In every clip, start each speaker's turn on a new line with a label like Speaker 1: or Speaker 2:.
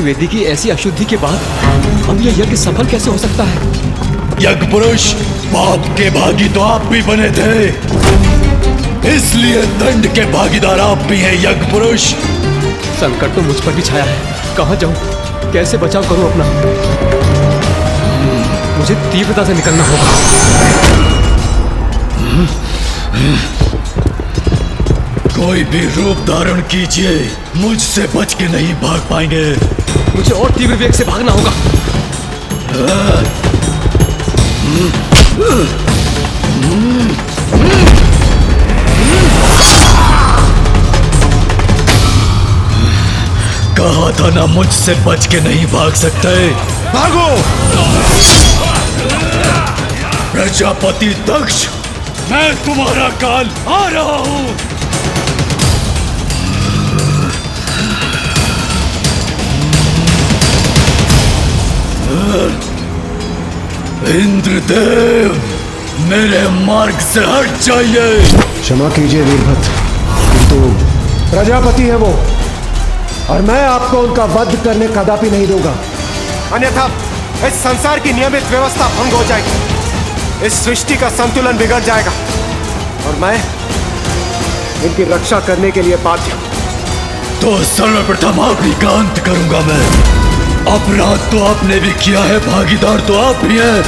Speaker 1: वेदी की ऐसी अशुद्धि के बाद अब यह यज्ञ सफल कैसे हो सकता है?
Speaker 2: यज्ञ पुरुष, पाप के भागी तो आप भी बने थे, इसलिए दंड के भागीदार आप भी हैं यज्ञ पुरुष।
Speaker 1: संकट तो मुझ पर भी छाया है। कहाँ जाऊं, कैसे बचाव करूं अपना? मुझे तीव्रता से निकलना होगा।
Speaker 2: कोई भी रूप धारण कीजिए, मुझसे बच के नहीं भाग पाएंगे।
Speaker 1: मुझे और तीव्र वेग से भागना होगा।
Speaker 2: कहा था ना, मुझसे बच के नहीं भाग सकते।
Speaker 3: भागो!
Speaker 2: प्रजापति दक्ष, मैं तुम्हारा काल आ रहा हूं। इंद्रदेव, मेरे मार्ग से हट जाइए।
Speaker 3: क्षमा कीजिए वीरभद्र, तो प्रजापति है वो, और मैं आपको उनका वध करने कदापि नहीं दूंगा। अन्यथा इस संसार की नियमित व्यवस्था भंग हो जाएगी, इस सृष्टि का संतुलन बिगड़ जाएगा, और मैं इनकी रक्षा करने के लिए बाध्य हूं।
Speaker 2: तो सर्वप्रथम आप ही का अंत करूंगा मैं। अपराध तो आपने भी किया है, भागीदार तो आप भी हैं।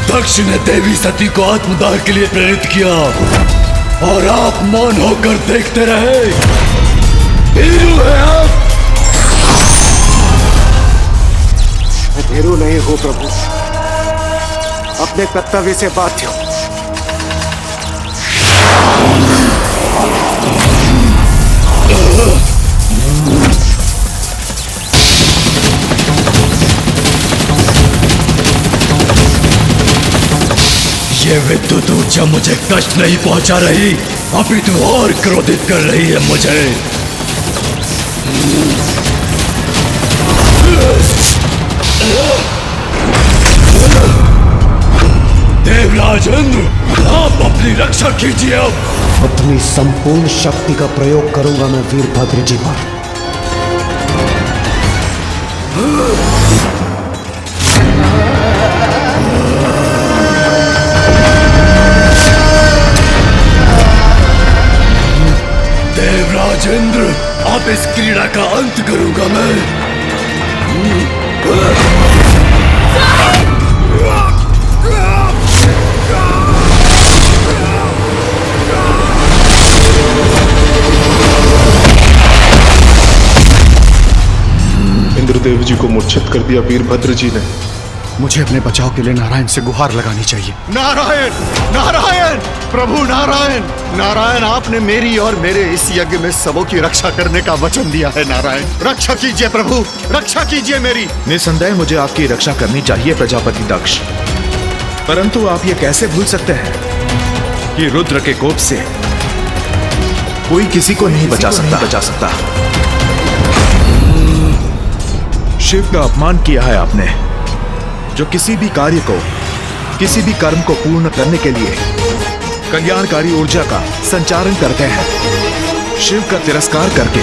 Speaker 2: दक्ष ने देवी सती को आत्मदाह के लिए प्रेरित किया और आप मौन होकर देखते रहे। भीरू है आप।
Speaker 3: मैं भीरू नहीं हूं प्रभु, अपने कर्तव्य से बाध्य हूं।
Speaker 2: ये विद्युत ऊर्जा मुझे कष्ट नहीं पहुंचा रही, अपितु और क्रोधित कर रही है मुझे। देवराज इंद्र, आप अपनी रक्षा कीजिए। अब
Speaker 3: अपनी संपूर्ण शक्ति का प्रयोग करूंगा मैं वीरभद्र जी पर।
Speaker 2: देवराज इंद्र, अब इस क्रीड़ा का अंत करूंगा मैं।
Speaker 4: इंद्रदेव जी को मूर्छित कर दिया वीरभद्र जी ने।
Speaker 3: मुझे अपने बचाव के लिए नारायण से गुहार लगानी चाहिए।
Speaker 5: नारायण, नारायण, प्रभु नारायण, नारायण, आपने मेरी और मेरे इस यज्ञ में सबों की रक्षा करने का वचन दिया है। नारायण, रक्षा कीजिए प्रभु, रक्षा कीजिए मेरी।
Speaker 6: निसंदेह मुझे आपकी रक्षा करनी चाहिए प्रजापति दक्ष, परंतु आप ये कैसे भूल सकते हैं कि रुद्र के कोप से कोई किसी को नहीं बचा सकता। शिव का अपमान किया है आपने, जो किसी भी कार्य को, किसी भी कर्म को पूर्ण करने के लिए कल्याणकारी ऊर्जा का संचारण करते हैं। शिव का तिरस्कार करके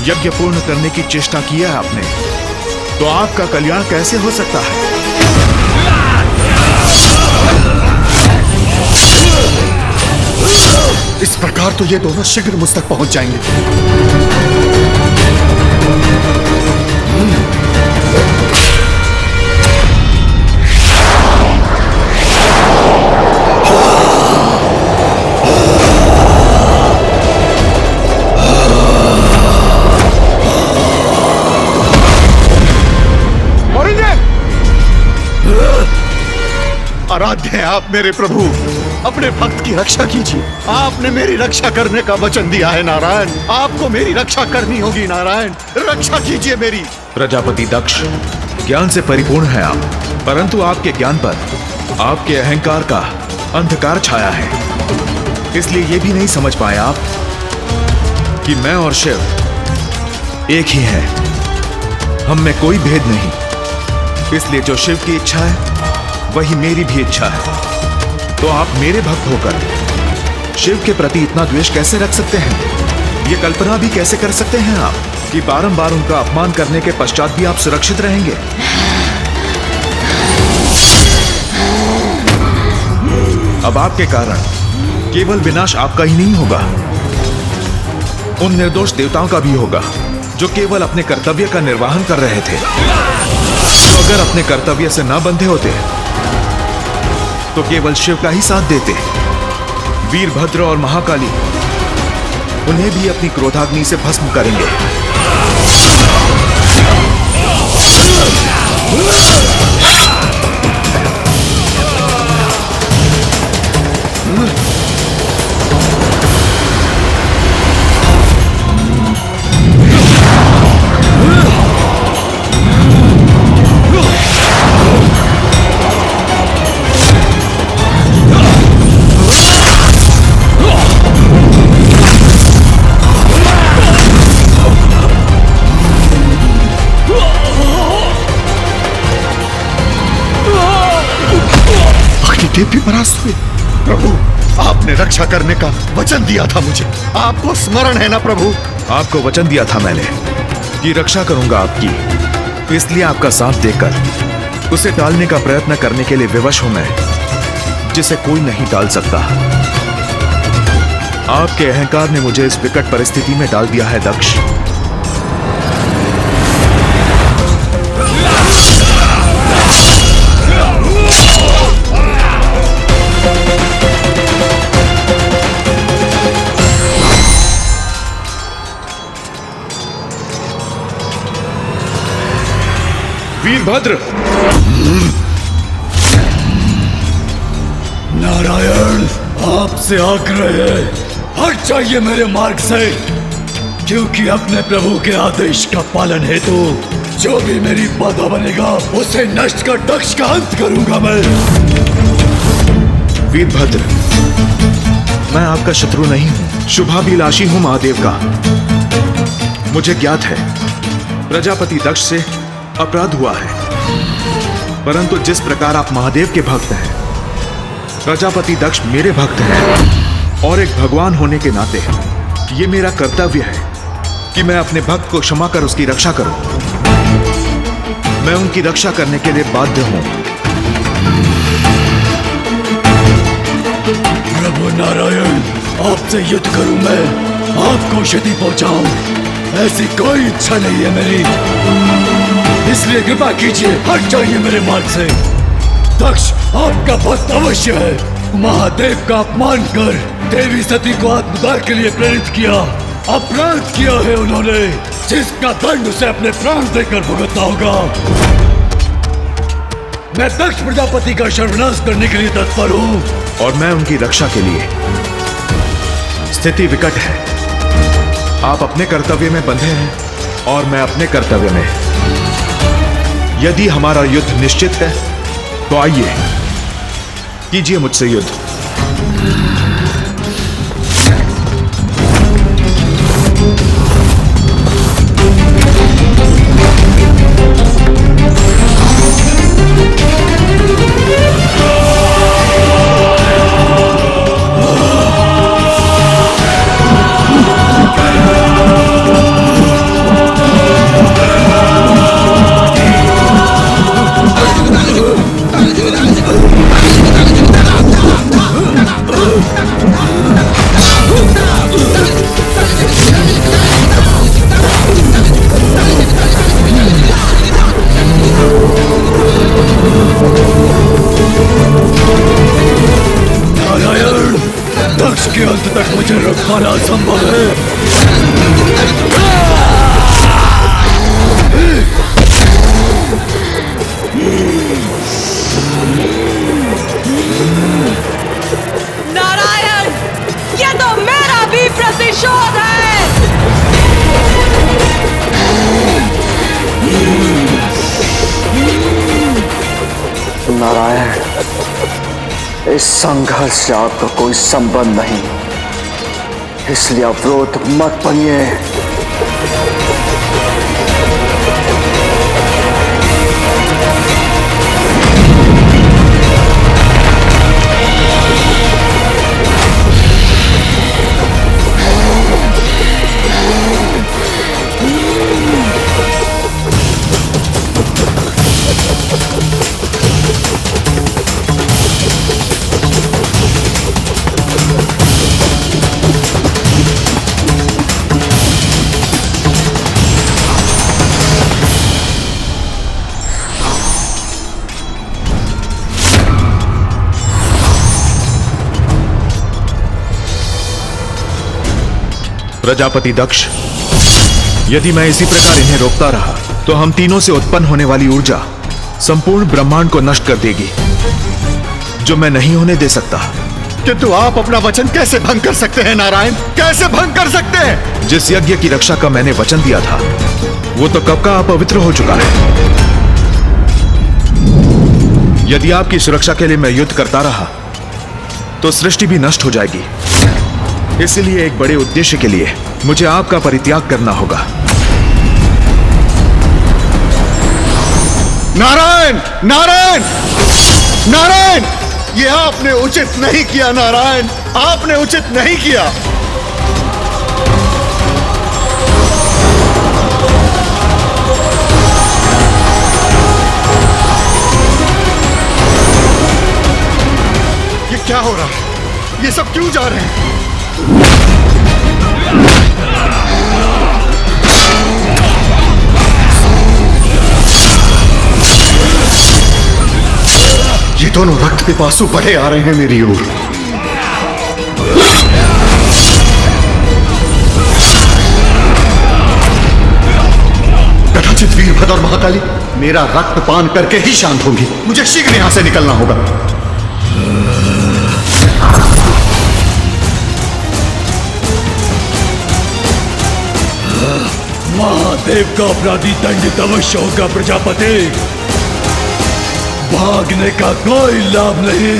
Speaker 6: यज्ञ पूर्ण करने की चेष्टा किया है आपने, तो आपका कल्याण कैसे हो सकता है?
Speaker 5: इस प्रकार तो ये दोनों शीघ्र मुझ तक पहुंच जाएंगे। आराध्य हैं आप मेरे प्रभु, अपने भक्त की रक्षा कीजिए। आपने मेरी रक्षा करने का वचन दिया है नारायण, आपको मेरी रक्षा करनी होगी। नारायण, रक्षा कीजिए मेरी।
Speaker 6: प्रजापति दक्ष, ज्ञान से परिपूर्ण है आप, परंतु आपके ज्ञान पर आपके अहंकार का अंधकार छाया है। इसलिए ये भी नहीं समझ पाए आप कि मैं और शिव एक ही हैं, हम में कोई भेद नहीं। इसलिए जो शिव की इच्छा है वही मेरी भी इच्छा है। तो आप मेरे भक्त होकर शिव के प्रति इतना द्वेष कैसे रख सकते हैं? ये कल्पना भी कैसे कर सकते हैं आप? कि बारंबार उनका अपमान करने के पश्चात भी आप सुरक्षित रहेंगे? अब आपके कारण केवल विनाश आपका ही नहीं होगा, उन निर्दोष देवताओं का भी होगा जो केवल अपने कर्तव्य का निर्वहन कर रहे थे। तो अगर अपने कर्तव्य से न बंधे होते तो केवल शिव का ही साथ देते। वीरभद्र और महाकाली उन्हें भी अपनी क्रोधाग्नि से भस्म करेंगे।
Speaker 5: देव भी परास्त हुए। प्रभु, आपने रक्षा करने का वचन दिया था मुझे, आपको स्मरण है ना प्रभु?
Speaker 6: आपको वचन दिया था मैंने कि रक्षा करूंगा आपकी, इसलिए आपका साथ देकर उसे टालने का प्रयत्न करने के लिए विवश हूं मैं, जिसे कोई नहीं टाल सकता। आपके अहंकार ने मुझे इस विकट परिस्थिति में डाल दिया है दक्ष। वीरभद्र!
Speaker 2: नारायण, आपसे आग्रह है, हट जाइए मेरे मार्ग से, क्योंकि अपने प्रभु के आदेश का पालन हेतु जो भी मेरी बाधा बनेगा उसे नष्ट कर दक्ष का अंत करूंगा मैं।
Speaker 6: वीरभद्र, मैं आपका शत्रु नहीं हूं, शुभाभिलाषी हूं महादेव का। मुझे ज्ञात है प्रजापति दक्ष से अपराध हुआ है, परंतु जिस प्रकार आप महादेव के भक्त हैं, प्रजापति दक्ष मेरे भक्त हैं, और एक भगवान होने के नाते ये मेरा कर्तव्य है कि मैं अपने भक्त को क्षमा कर उसकी रक्षा करूं। मैं उनकी रक्षा करने के लिए बाध्य हूं।
Speaker 2: प्रभु नारायण, आपसे युद्ध करूं मैं, आपको क्षति पहुंचाऊं, ऐसी कोई इच्छा नहीं है मेरी, इसलिए कृपा कीजिए, हट जाइए मेरे मार्ग से। दक्ष आपका भक्त अवश्य है, महादेव का अपमान कर देवी सती को आत्मदाह के लिए प्रेरित किया, अपराध किया है उन्होंने, जिसका दंड उसे अपने प्राण देकर भुगतना होगा। मैं दक्ष प्रजापति का सर्वनाश करने के लिए तत्पर हूं,
Speaker 6: और मैं उनकी रक्षा के लिए। स्थिति विकट है, आप अपने कर्तव्य में बंधे हैं और मैं अपने कर्तव्य में। यदि हमारा युद्ध निश्चित है तो आइए, कीजिए मुझसे युद्ध।
Speaker 2: के अंत तक मुझे रोक पाना असंभव है।
Speaker 7: नारायण, ये तो मेरा भी प्रतिशोध है।
Speaker 8: नारायण, इस संघर्ष से आपका कोई संबंध नहीं, इसलिए अवरोध मत बनिए।
Speaker 6: प्रजापति दक्ष, यदि मैं इसी प्रकार इन्हें रोकता रहा तो हम तीनों से उत्पन्न होने वाली ऊर्जा संपूर्ण ब्रह्मांड को नष्ट कर देगी, जो मैं नहीं होने दे सकता।
Speaker 5: किंतु आप अपना वचन कैसे भंग कर सकते हैं नारायण? कैसे भंग कर सकते हैं?
Speaker 6: जिस यज्ञ की रक्षा का मैंने वचन दिया था वो तो कब का अपवित्र हो चुका है। यदि आपकी सुरक्षा के लिए मैं युद्ध करता रहा तो सृष्टि भी नष्ट हो जाएगी। इसलिए एक बड़े उद्देश्य के लिए मुझे आपका परित्याग करना होगा।
Speaker 5: नारायण, नारायण, नारायण, ये आपने उचित नहीं किया नारायण, आपने उचित नहीं किया। ये क्या हो रहा है? ये सब क्यों जा रहे हैं? ये दोनों रक्त पिपासु बढ़े आ रहे हैं मेरी ओर। कदाचित वीरभद्र और महाकाली मेरा रक्त पान करके ही शांत होंगी। मुझे शीघ्र यहां से निकलना होगा।
Speaker 2: महादेव का अपराधी दंडित अवश्य होगा प्रजापति। भागने का कोई लाभ नहीं।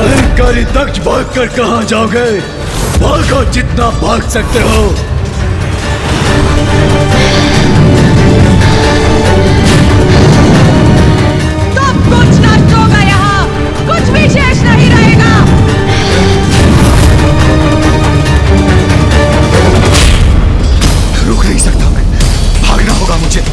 Speaker 2: अहंकारी दक्ष भागकर कहां जाओगे? भागो जितना भाग सकते हो।
Speaker 7: सब कुछ नष्ट होगा, यहाँ कुछ भी शेष नहीं रहेगा।
Speaker 5: रुक नहीं सकता मैं, भागना होगा मुझे।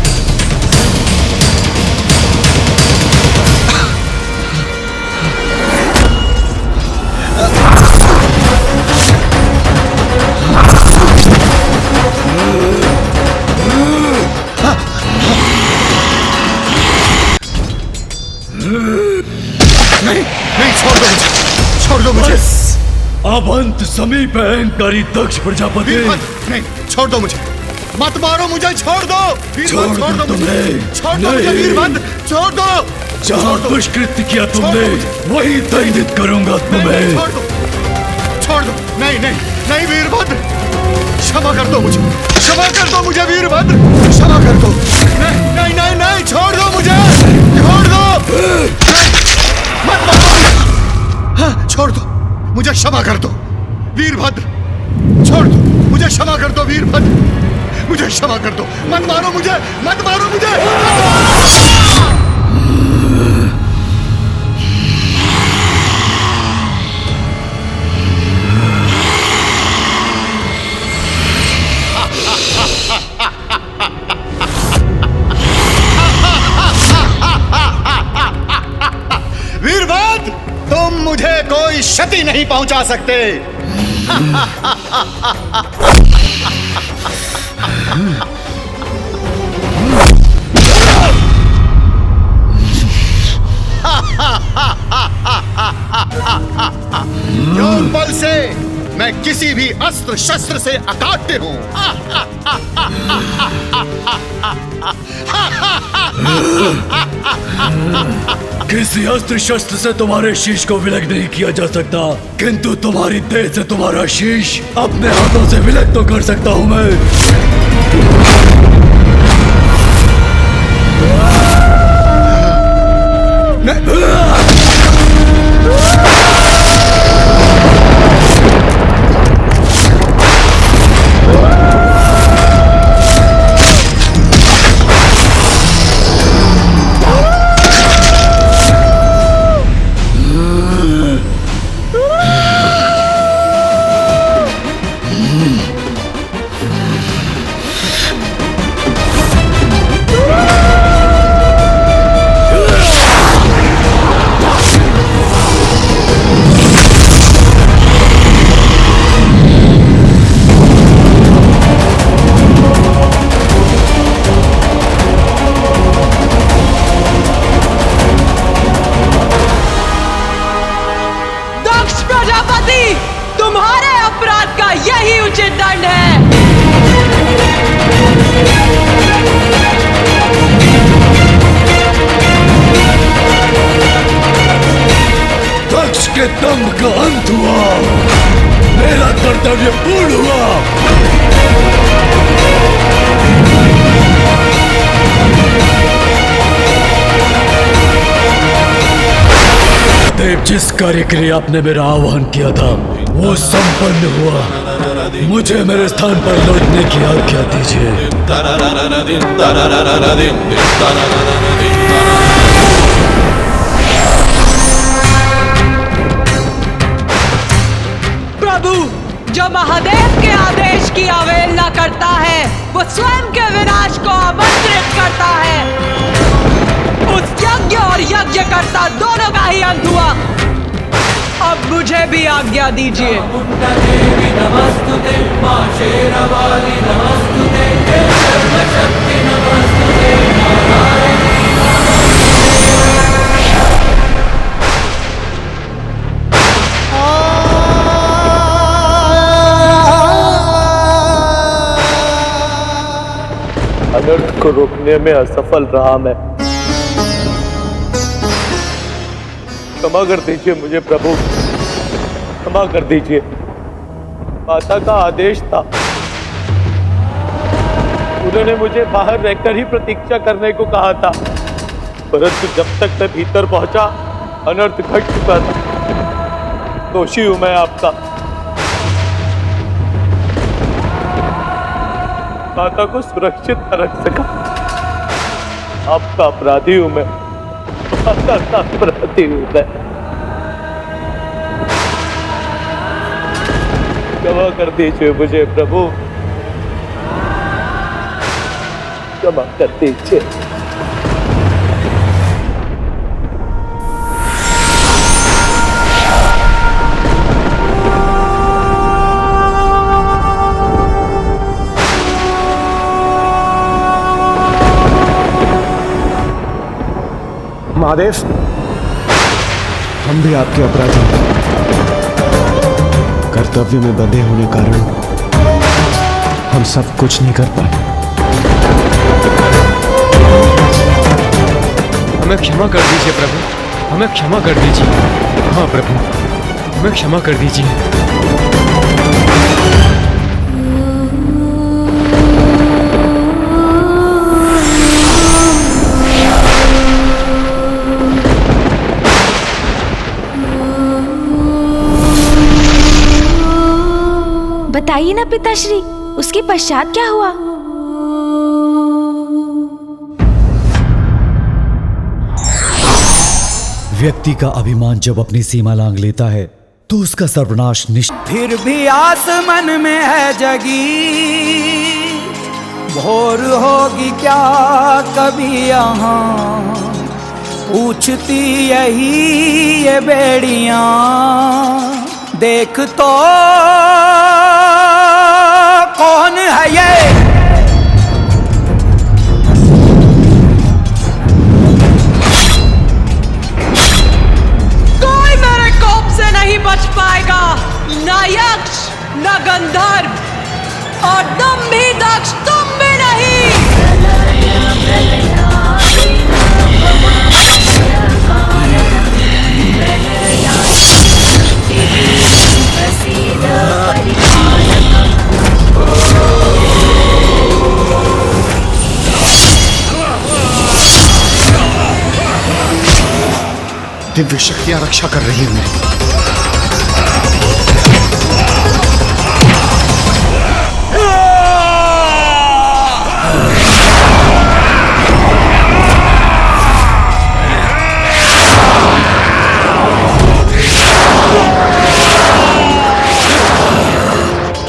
Speaker 5: नहीं, नहीं, छोड़ दो मुझे, छोड़ दो मुझे।
Speaker 2: अब अंत समीप है अहंकारी दक्ष प्रजापति।
Speaker 5: नहीं, छोड़ दो मुझे, मत मारो मुझे, छोड़ दो वीरभद्र, छोड़ दो मुझे, छोड़ दो मुझे वीरभद्र, छोड़ दो।
Speaker 2: जहां दुष्कृत्य किया तुमने वही दंडित करूंगा तुम्हें।
Speaker 5: छोड़ दो, छोड़ दो। नहीं, नहीं, नहीं वीरभद्र, क्षमा कर दो मुझे, क्षमा कर दो मुझे वीरभद्र, क्षमा कर दो। नहीं, नहीं, नहीं, नहीं, छोड़ दो मुझे, छोड़ दो। मत मारो, हाँ, छोड़ दो मुझे, क्षमा कर दो वीरभद्र, छोड़ दो मुझे, क्षमा कर दो वीरभद्र, मुझे क्षमा कर दो। मत मारो मुझे, मत मारो मुझे। वीरभद्र, तुम मुझे कोई क्षति नहीं पहुंचा सकते। योग बल से मैं किसी भी अस्त्र शस्त्र से अकाट्य हूं।
Speaker 2: किसी अस्त्र शस्त्र से तुम्हारे शीश को विलग नहीं किया जा सकता, किंतु तुम्हारी देह से तुम्हारा शीश अपने हाथों से विलग तो कर सकता हूं मैं।
Speaker 7: प्रजापति, तुम्हारे अपराध का यही उचित दंड है।
Speaker 2: दक्ष के दम का अंत हुआ, मेरा कर्तव्य पूर्ण हुआ। देव, जिस कार्य के लिए आपने मेरा आह्वान किया था वो संपन्न हुआ। मुझे मेरे स्थान पर लौटने की आज्ञा दीजिए।
Speaker 7: प्रभु, जो महादेव के आदेश की अवहेलना करता है वो स्वयं के विनाश को आमंत्रित करता है। उस यज्ञ और यज्ञकर्ता दोनों का ही अंत हुआ। अब मुझे भी आज्ञा दीजिए।
Speaker 9: अनर्थ को रोकने में असफल रहा मैं। क्षमा कर दीजिए मुझे प्रभु, क्षमा कर दीजिए। माता का आदेश था, उन्होंने मुझे बाहर रहकर ही प्रतीक्षा करने को कहा था, परंतु जब तक मैं भीतर पहुंचा अनर्थ घट चुका था। दोषी हूं मैं आपका। माता को सुरक्षित न रख सका, आपका अपराधी हूं मैं। माता का अपराधी हूं मैं। क्षमा कर दीजिए मुझे प्रभु, क्षमा कर दीजिए।
Speaker 3: महादेव, हम भी आपके अपराधी हैं। कर्तव्य में बंधे होने कारण हम सब कुछ नहीं कर पाए।
Speaker 1: हमें क्षमा कर दीजिए प्रभु, हमें क्षमा कर दीजिए। हाँ प्रभु, हमें क्षमा कर दीजिए।
Speaker 10: बताइए ना पिताश्री, उसके पश्चात क्या हुआ?
Speaker 2: व्यक्ति का अभिमान जब अपनी सीमा लांघ लेता है तो उसका सर्वनाश निश्चित।
Speaker 11: फिर भी आस मन में है जगी, भोर होगी क्या कभी यहाँ, पूछती यही ये बेड़ियां, देख तो कौन है ये।
Speaker 7: कोई मेरे कोप से नहीं बच पाएगा, न यक्ष न गंधर्व, और तुम भी दक्ष, तुम भी नहीं।
Speaker 5: दिव्य शक्तियां रक्षा कर रही हैं।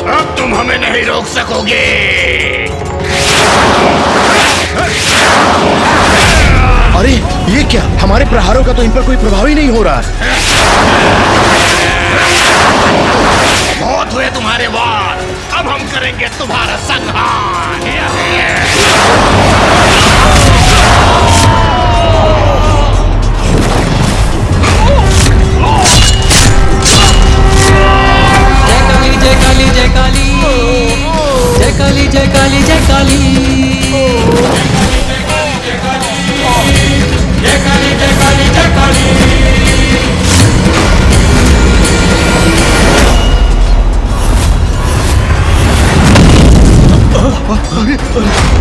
Speaker 12: अब तुम हमें नहीं रोक सकोगे।
Speaker 5: अरे ये क्या, हमारे प्रहारों का तो इन पर कोई प्रभाव ही नहीं हो रहा है।
Speaker 12: बहुत हुए तुम्हारे वार, अब हम करेंगे तुम्हारा संहार।
Speaker 13: काली जय काली जय काली